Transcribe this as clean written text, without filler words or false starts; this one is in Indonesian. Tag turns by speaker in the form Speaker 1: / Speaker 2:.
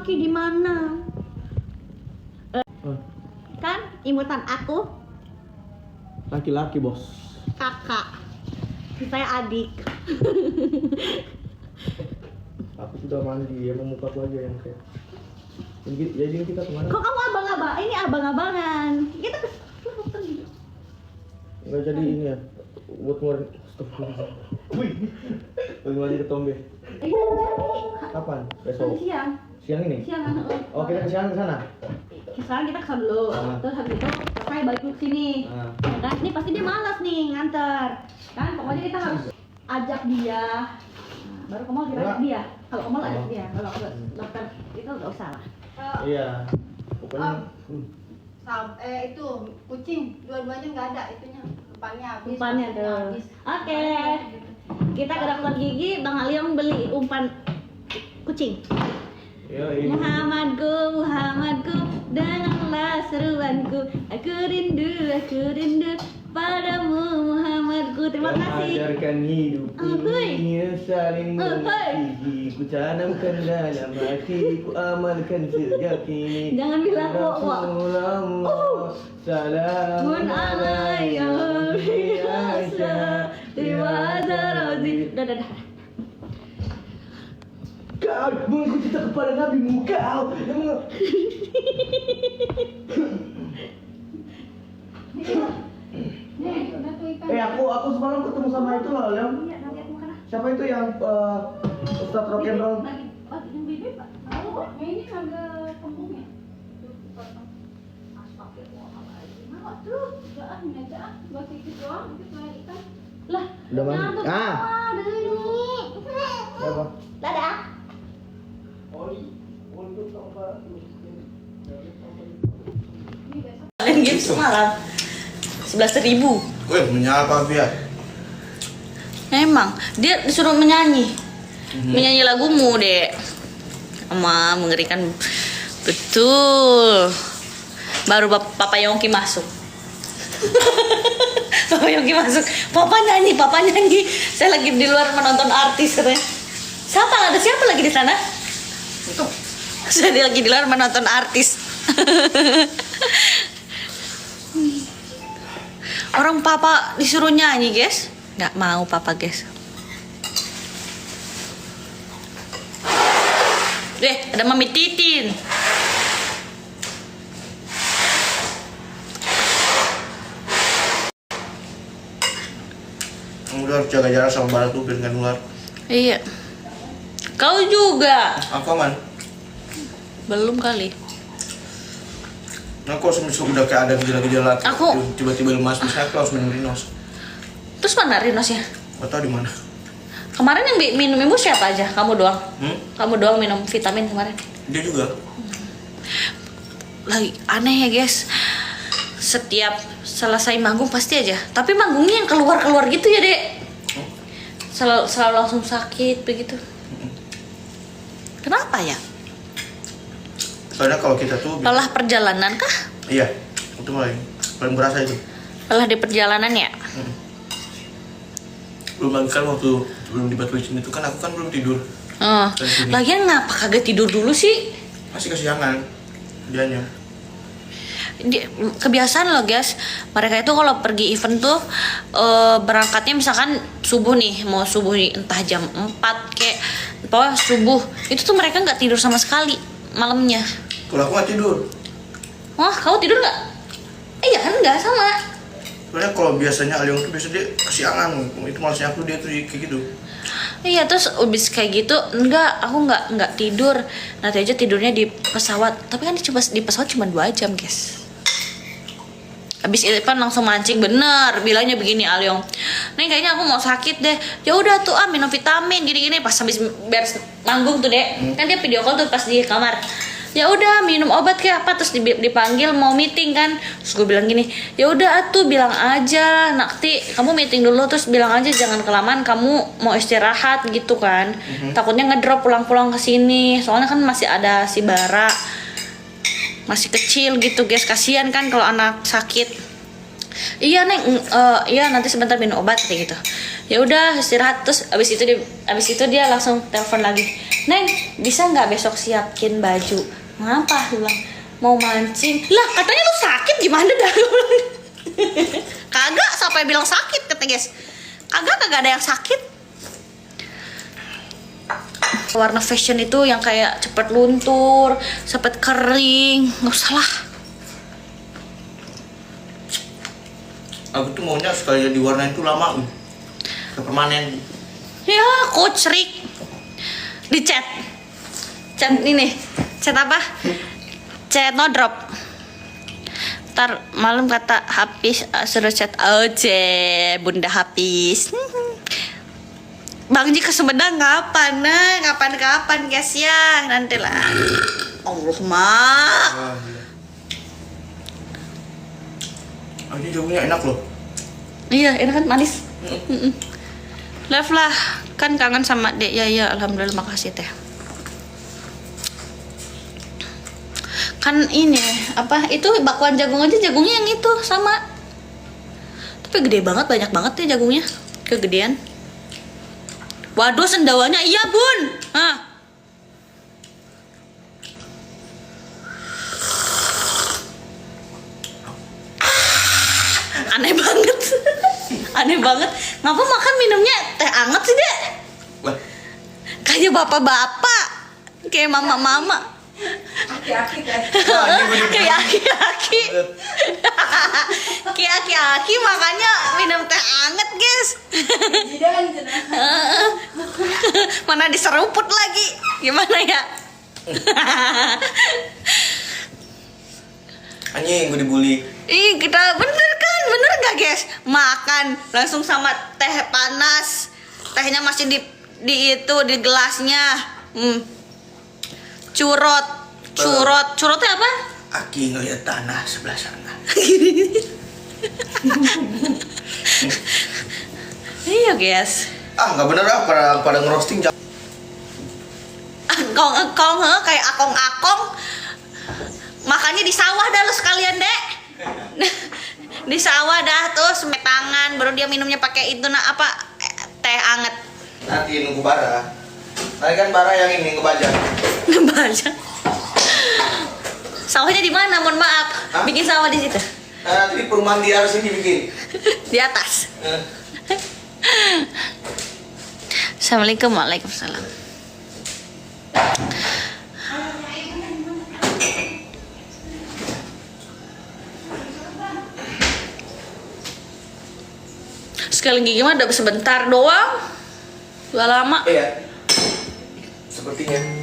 Speaker 1: laki di mana? Kan imutan aku
Speaker 2: Laki-laki bos.
Speaker 1: kakak, saya adik.
Speaker 2: Aku sudah mandi, ya muka aku aja yang kayak. Jadi kita kemana?
Speaker 1: Kok kamu abang-abang? Ini abang-abangan. Kita
Speaker 2: Nggak jadi ini ya. Buat ngeluarin. Wih. Buat ngeluarin ke tombe. Kapan? Besok.
Speaker 1: siang.
Speaker 2: Siang ini?
Speaker 1: Siang.
Speaker 2: Oh, kita ke sana.
Speaker 1: Sekarang kita kesana dulu. Terus habis itu saya balik ke sini. Ya kan? Ini pasti dia malas nih nganter. Kan pokoknya kita harus ajak dia. Nah, baru kamu ajak dia. Kalau kamu ajak dia, kalau dokter itu nggak usah lah.
Speaker 2: Iya. Pokoknya.
Speaker 3: Itu kucing dua-duanya nggak ada itunya
Speaker 1: Umpannya tuh. Oke. Kita ke dokter gigi, Bang Aliong beli umpan kucing. Muhammadku, dengarlah seruanku. Aku rindu padamu Muhammadku. Terima kasih.
Speaker 2: Ajarkan hidup ini saling mengasihi. Ku tanamkan dalam hati, ku amalkan sejak kini.
Speaker 1: Jangan bilang
Speaker 2: Rasulullah, salamun
Speaker 1: alaihi biasa. Terima kasih. Dadah.
Speaker 2: Kau mengaku cinta kepada Nabi kau. Aku semalam ketemu sama itu loh, Leon. Siapa itu yang Ustaz Rock and Roll?
Speaker 3: ini harga kampungnya
Speaker 1: Lah,
Speaker 2: Udah mandi. Apa?
Speaker 1: dadah. Kalian game semalam 11.000.
Speaker 2: Wih, menyapa dia.
Speaker 1: Emang dia disuruh menyanyi, menyanyi lagumu dek. Ama mengerikan betul. Baru Papa Yongki masuk. Papa Yongki masuk. Papa nyanyi. Saya lagi di luar menonton artis katanya. Siapa? Ada siapa lagi di sana? Saya lagi di luar menonton artis. Orang Papa disuruh nyanyi, guys. Nggak mau Papa, guys. Ada Mami Titin.
Speaker 2: Udah harus jaga jarak sama barat tuh biar nggak nular.
Speaker 1: Iya. Kau juga.
Speaker 2: Apa man?
Speaker 1: Belum kali.
Speaker 2: Nah, kok udah kayak ada gejala-gejala.
Speaker 1: Aku-
Speaker 2: tiba-tiba lemas, misalnya aku harus minum Rinos.
Speaker 1: Terus mana Rinosnya?
Speaker 2: Gak tau di mana.
Speaker 1: Kemarin yang minum ibu siapa aja? Kamu doang. Kamu doang minum vitamin kemarin.
Speaker 2: Dia juga.
Speaker 1: Lagi aneh ya, guys. Setiap selesai manggung pasti aja. Tapi manggungnya yang keluar-keluar gitu ya, Dek. Selalu langsung sakit begitu. Kenapa ya?
Speaker 2: Soalnya kalau kita tuh
Speaker 1: Lelah perjalanan kah?
Speaker 2: iya, itu paling berasa itu.
Speaker 1: Lelah di perjalanan ya?
Speaker 2: Belum lagi kan waktu belum di Batu Licin itu kan aku kan belum tidur.
Speaker 1: Lagian ngapa kagak tidur dulu sih?
Speaker 2: Masih kesiangan dianya.
Speaker 1: Kebiasaan loh, guys. Mereka itu kalau pergi event tuh berangkatnya misalkan subuh nih, mau subuh nih, entah jam 4 kayak pokoknya subuh. Itu tuh mereka nggak tidur sama sekali malamnya.
Speaker 2: Kalau aku nggak tidur.
Speaker 1: Wah, kamu tidur nggak? Iya kan, nggak sama.
Speaker 2: Soalnya kalau biasanya Aliong tuh biasa dia kesiangan, itu malasnya aku dia tuh kayak gitu.
Speaker 1: Iya, terus abis kayak gitu aku nggak tidur. Nanti aja tidurnya di pesawat. Tapi kan di pesawat cuma 2 jam, guys. Abis Irfan langsung mancing, bener bilangnya begini Aliong. Nih kayaknya aku mau sakit deh. Ya udah tuh minum vitamin gini-gini. Pas habis beres manggung tuh dek, kan dia video call tuh pas di kamar. Ya udah minum obat kayak apa, terus dipanggil mau meeting kan. Terus gue bilang gini, ya udah atuh bilang aja nanti kamu meeting dulu, terus bilang aja jangan kelamaan, kamu mau istirahat gitu kan. Takutnya ngedrop pulang-pulang ke sini. Soalnya kan masih ada si Bara. Masih kecil gitu, guys. Kasihan kan kalau anak sakit. Iya, Neng. Iya, nanti sebentar minum obat kayak gitu. Ya udah istirahat, terus abis itu dia langsung telepon lagi, Neng bisa nggak besok siapin baju? Ngapa? Dia bilang mau mancing. Lah katanya lu sakit gimana dah? Kagak, sampai bilang sakit kata guys. Kagak ada yang sakit. Warna fashion itu yang kayak cepet luntur, cepet kering, nggak usah lah.
Speaker 2: Aku tuh maunya sekali di warna itu lama, permanen.
Speaker 1: Ya, Coach Rick di chat ini, chat apa? Chat no drop. Ntar malam kata habis suruh chat aja, Bunda habis. Bang Ji ke Sumedang kapan? Nah, kapan guys ya, nanti lah. Allah mak.
Speaker 2: Ini jamunya enak loh.
Speaker 1: Iya, enak kan, manis. Love lah, kan kangen sama Dek ya, alhamdulillah, makasih teh. Kan ini apa itu bakwan jagung aja, jagungnya yang itu sama. Tapi gede banget, banyak banget ya jagungnya, kegedean. Waduh, sendawanya iya bun. Hah. Aneh banget. Aneh banget. Ngapa makan minumnya teh anget sih, Dek?
Speaker 2: Lah,
Speaker 1: Kayak bapak-bapak. Kayak mama-mama.
Speaker 3: Aki-aki kan.
Speaker 1: Kayak aki-aki. Kayak aki-aki makanya minum teh anget, guys.
Speaker 3: Jidan cenah.
Speaker 1: Mana diseruput lagi. Gimana ya?
Speaker 2: anjing gue dibully.
Speaker 1: Ih, kita bener gak guys? Makan langsung sama teh panas, tehnya masih di gelasnya. Curotnya apa?
Speaker 2: Aki ngeliat tanah sebelah sana.
Speaker 1: Iya guys.
Speaker 2: Nggak bener pada ngerosting.
Speaker 1: Akong kayak akong makannya di sawah dah lu sekalian, Dek. Di sawah dah tuh semai tangan, baru dia minumnya pakai itu teh anget.
Speaker 2: Nanti nunggu Bara. Nanti kan Bara yang ini ngebajak.
Speaker 1: Ngebajak. Sawahnya di mana? Mohon maaf.
Speaker 2: Hah?
Speaker 1: Bikin sawah di situ.
Speaker 2: Nah, nanti di perumahan di harus ini bikin.
Speaker 1: Di atas. Assalamualaikum. Waalaikumsalam. Sekali gigi mah udah sebentar doang. Gak lama.
Speaker 2: Iya. Sepertinya.